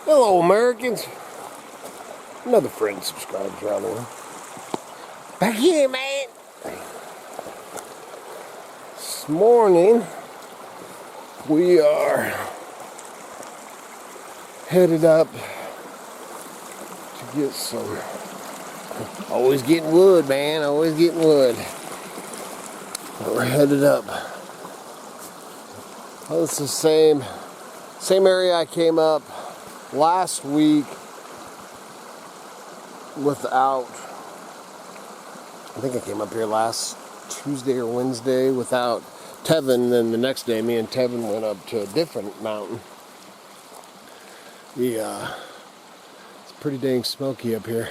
Hello, Americans. Another friend subscribes around the world. Back here, man. This morning, we are headed up to get some. Always getting wood, man. Always getting wood. But we're headed up. Oh, it's the same area I came up last week without. I think I came up here last Tuesday or Wednesday without Tevin. Then the next day, me and Tevin went up to a different mountain. It's pretty dang smoky up here.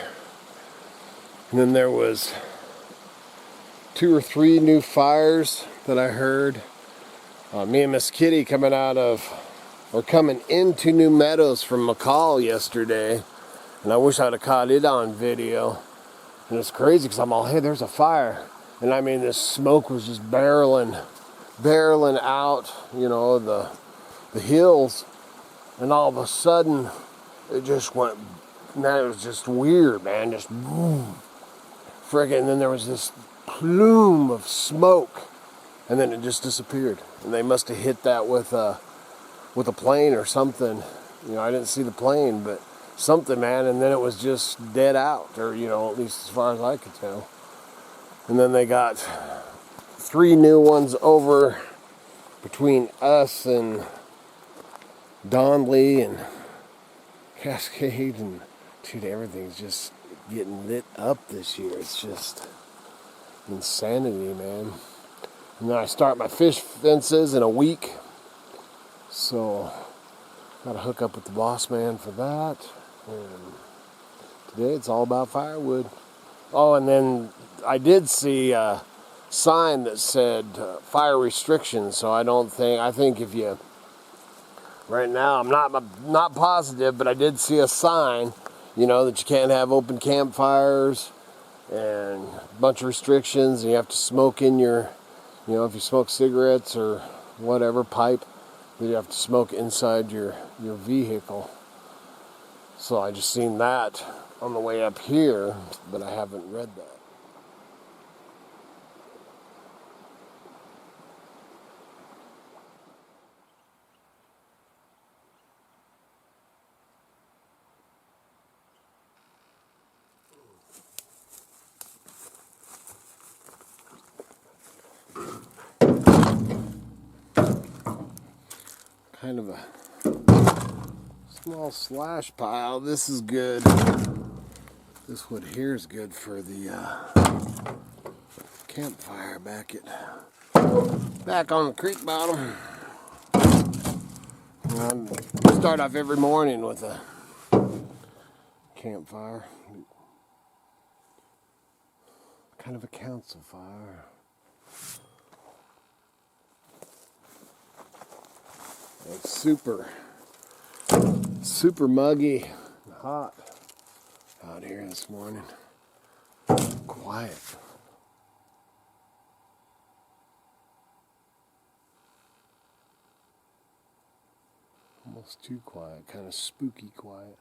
And then there was 2 or 3 new fires that I heard. Me and Miss Kitty coming into New Meadows from McCall yesterday, and I wish I'd have caught it on video. And it's crazy because I'm all, hey, there's a fire, and I mean this smoke was just barreling out, you know, the hills, and all of a sudden it just went. Man, it was just weird, man, just boom, friggin', and then there was this plume of smoke, and then it just disappeared. And they must have hit that with a plane or something. You know, I didn't see the plane, but something, man. And then it was just dead out, or, you know, at least as far as I could tell. And then they got 3 new ones over between us and Donley and Cascade, and dude, everything's just getting lit up this year. It's just insanity, man. And then I start my fish fences in a week. So, got to hook up with the boss man for that. And today it's all about firewood. Oh, and then I did see a sign that said fire restrictions. So I think if you, right now I'm not positive, but I did see a sign, you know, that you can't have open campfires and a bunch of restrictions. And you have to smoke in your, you know, if you smoke cigarettes or whatever, pipe, then you have to smoke inside your vehicle. So I just seen that on the way up here, but I haven't read that. Kind of a small slash pile. This is good. This wood here is good for the campfire back on the creek bottom. I start off every morning with a campfire. Kind of a council fire. It's super muggy and hot out here this morning. Quiet. Almost too quiet, kind of spooky quiet.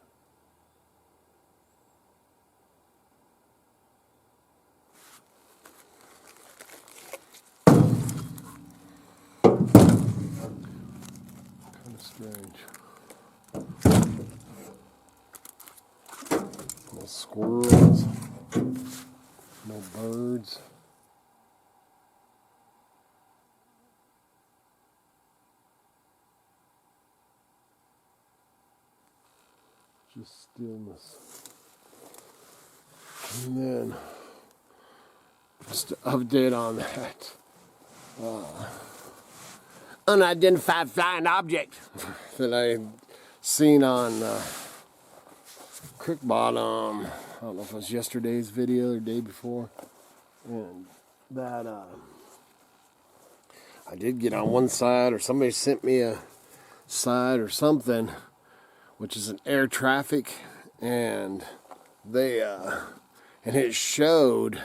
Strange. No squirrels, no birds. Just stillness. And then, just an update on that. Unidentified flying object that I seen on creek bottom. I don't know if it was yesterday's video or day before, and that I did get on one side, or somebody sent me a side or something, which is an air traffic, and they and it showed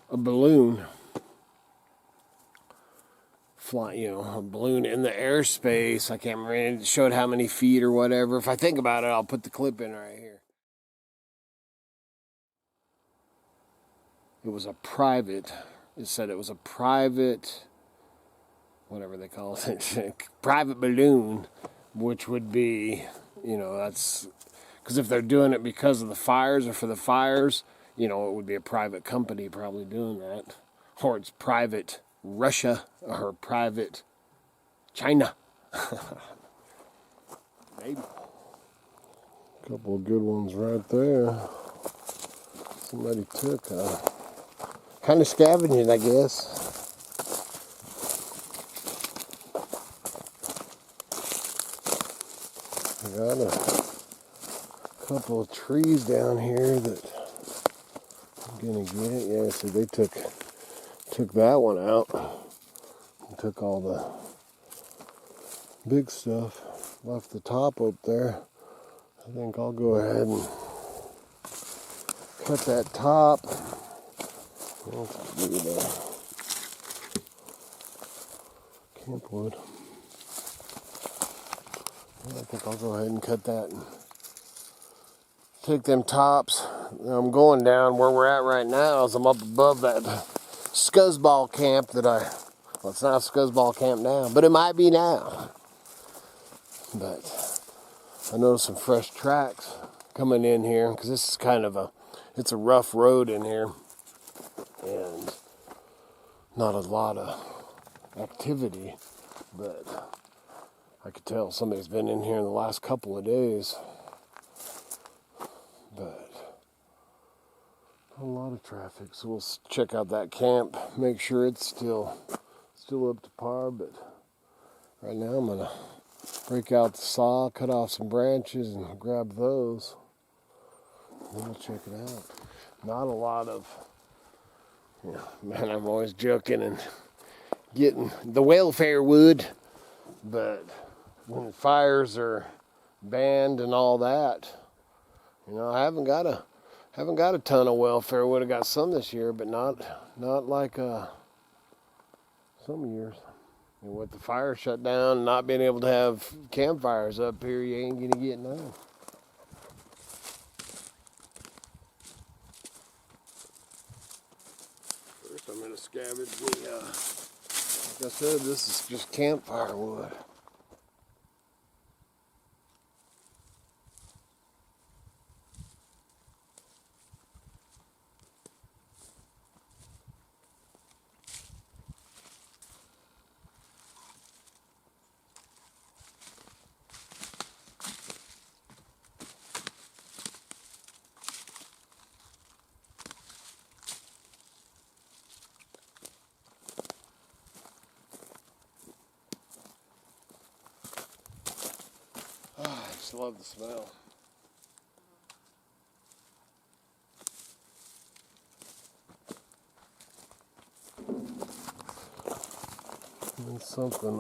a balloon fly, a balloon in the airspace. I can't remember. It showed how many feet or whatever. If I think about it, I'll put the clip in right here. It was a private. It said it was a private, whatever they call it, private balloon, which would be, that's because if they're doing it because of the fires or for the fires, it would be a private company probably doing that, or it's private Russia or private China. Maybe. A couple of good ones right there. Somebody took kind of scavenging, I guess. I got a couple of trees down here that I'm gonna get. Yeah, so they took that one out. Took all the big stuff. Left the top up there. I think I'll go ahead and cut that top. Look at that. Camp wood. I think I'll go ahead and cut that and take them tops. I'm going down where we're at right now as I'm up above that scuzzball camp that well, it's not a scuzzball camp now, but it might be now. But I noticed some fresh tracks coming in here because this is kind of it's a rough road in here and not a lot of activity, but I could tell somebody's been in here in the last couple of days. But a lot of traffic, so we'll check out that camp, make sure it's still up to par. But right now I'm gonna break out the saw, cut off some branches, and grab those. Then we'll check it out. Not a lot of, man, I'm always joking and getting the welfare wood, but when fires are banned and all that, I haven't got a ton of welfare wood. I got some this year, but not like some years. And with the fire shut down, not being able to have campfires up here, you ain't gonna get none. First, I'm gonna scavenge the. Like I said, this is just campfire wood. I just love the smell. And something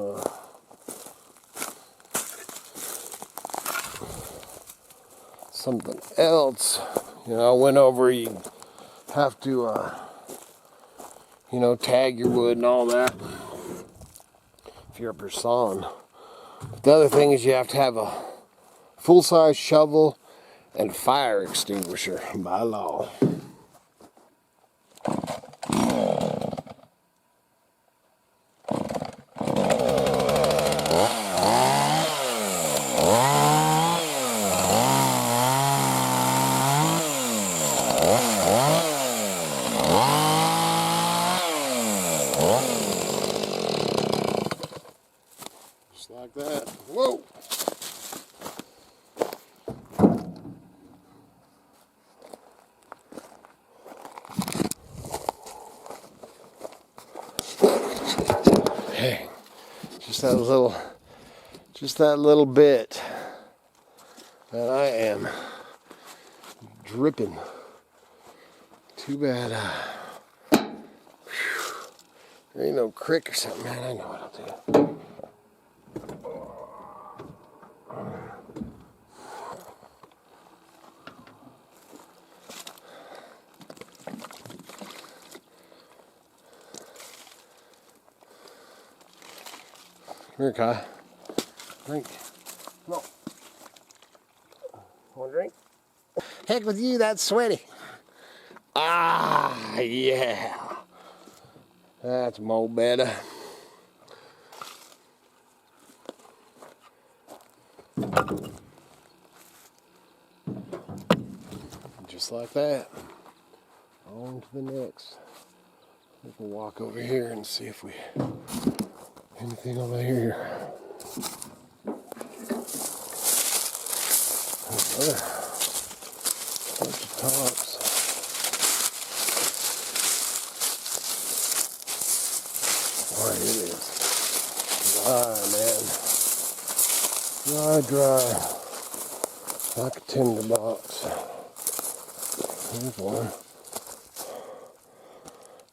else. I went over, you have to tag your wood and all that if you're up your sawing. The other thing is you have to have a full-size shovel and fire extinguisher by law. Just like that. Whoa! Hey, just that little bit that I am dripping. Too bad there ain't no creek or something, man. I know what I'll do. Here, Kai. Drink. Come on. Want a drink? Heck with you, that's sweaty. Ah, yeah. That's more better. Just like that. On to the next. We can walk over here and see if we anything over here. Another bunch of tops. Boy, it is dry, man. Dry. Like a tinderbox. Here's one.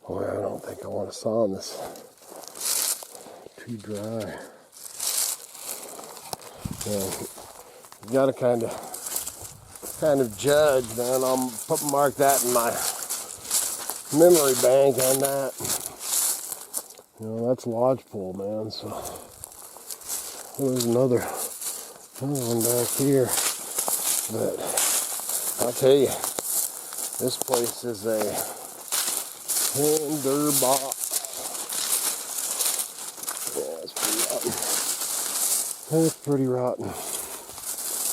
Boy, I don't think I want to saw on this. Too dry. Yeah, you gotta kind of judge, man. I'll mark that in my memory bank on that. You know, that's lodgepole, man. So there's another one back here. But I'll tell you, this place is a tinderbox. Yeah, it's pretty rotten. That's pretty rotten.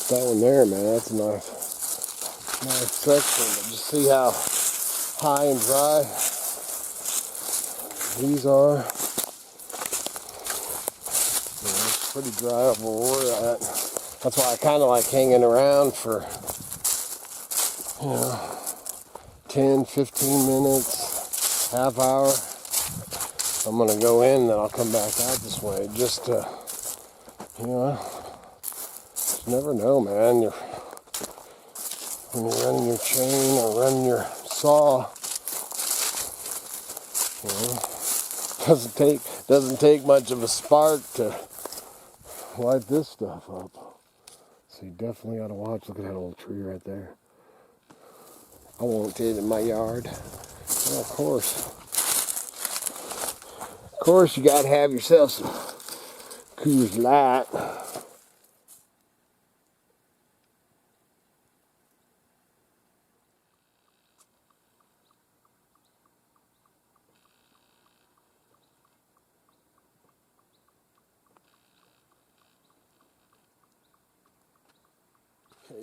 That one there, man, that's a nice section. But just see how high and dry these are. Yeah, it's pretty dry over where we're at. That's why I kind of like hanging around for, 10, 15 minutes, half hour. I'm going to go in, then I'll come back out this way just to, just never know, man. When you're running your chain or running your saw, doesn't take much of a spark to light this stuff up. So you definitely got to watch. Look at that old tree right there. I want it in my yard. Well, of course. Of course, you got to have yourself some Coors Light.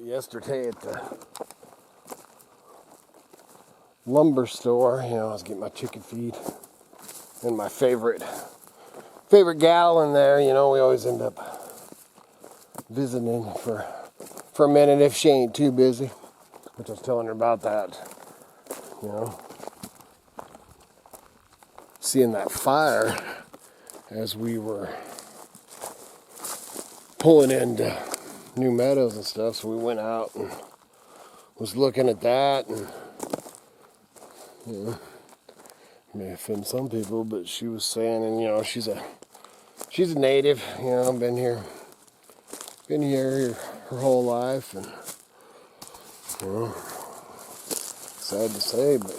Yesterday at the lumber store, I was getting my chicken feed, and my favorite gal in there, we always end up visiting for a minute if she ain't too busy, which I was telling her about that, seeing that fire as we were pulling into New Meadows and stuff, so we went out and was looking at that, and may offend some people, but she was saying, and she's a native, been here her whole life, and sad to say, but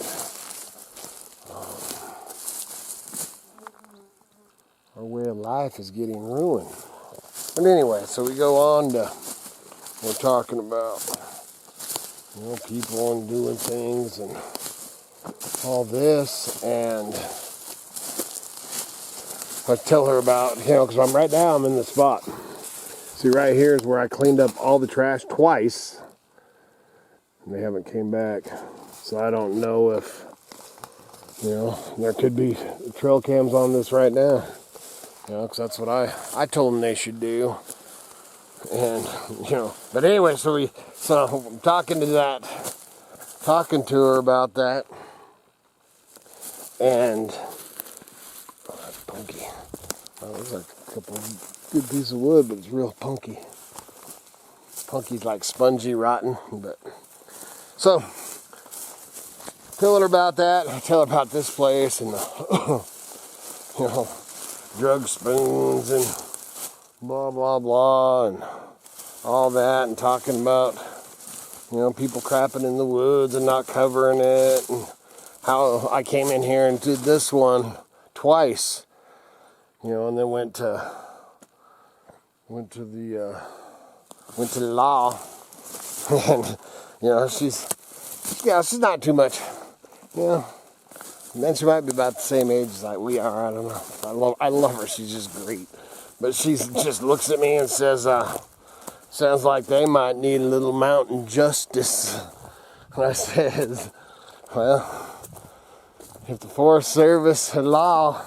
our way of life is getting ruined. But anyway, so we go on to, we're talking about, people and doing things and all this, and I tell her about, because I'm in the spot. See, right here is where I cleaned up all the trash twice, and they haven't came back. So I don't know if, there could be trail cams on this right now. Because that's what I told them they should do. And, but anyway, so I'm talking to her about that. And, that's punky. There's like a couple of good pieces of wood, but it's real punky. Punky's like spongy, rotten. But so, telling her about that. I tell her about this place and the, drug spoons and blah blah blah and all that, and talking about people crapping in the woods and not covering it, and how I came in here and did this one twice, and then went to went to the law, and she's not too much, and then she might be about the same age as like we are. I don't know. I love her. She's just great, but she just looks at me and says, "Sounds like they might need a little mountain justice." And I says, "Well, if the Forest Service and law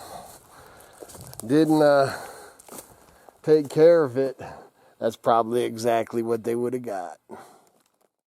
didn't take care of it, that's probably exactly what they would have got."